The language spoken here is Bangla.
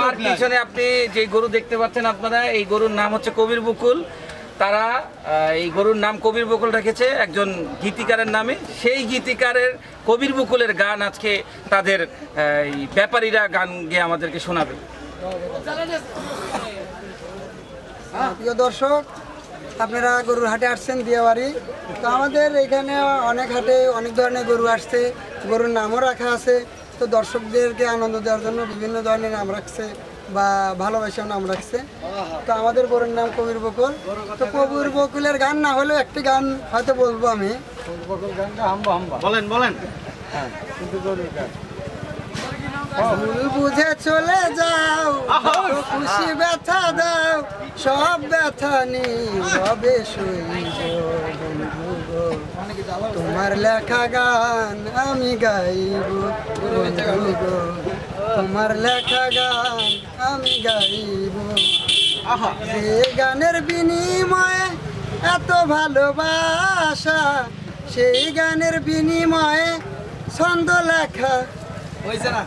আর পিছনে আপনি যে গরু দেখতে পাচ্ছেন আপনারা, এই গরুর নাম হচ্ছে কবির বকুল। তারা এই গরুর নাম কবির বকুল রেখেছে একজন গীতিকারের নামে। সেই গীতিকারের কবির বকুলের গান আজকে তাদের ব্যাপারীরা গান গেয়ে আমাদেরকে শোনাবে। প্রিয় দর্শক, আপনারা গরুর হাটে আসছেন দিয়াবাড়ি। তো আমাদের এখানে অনেক হাটে অনেক ধরনের গরু আসছে, গরুর নামও রাখা আছে। তো দর্শকদেরকে আনন্দ দেওয়ার জন্য বিভিন্ন ধরনের নাম রাখছে বা ভালোবাসাও নাম রাখছে। তো আমাদের গরুর নাম কবির বকুল। তো কবির বকুলের গান না হলেও একটি গান হয়তো বলবো আমি। বলেন বলেন। ভুল বুঝে চলে যাও, খুশি ব্যথা দাও, সব ব্যথা নীরবে সইব বন্ধু গো। তোমার লেখা গান আমি গাইব বন্ধু গো, তোমার লেখা গান আমি গাইব। যে গানের বিনিময়ে এত ভালোবাসা, সেই গানের বিনিময়ে ছন্দ লেখা হয়েছে না।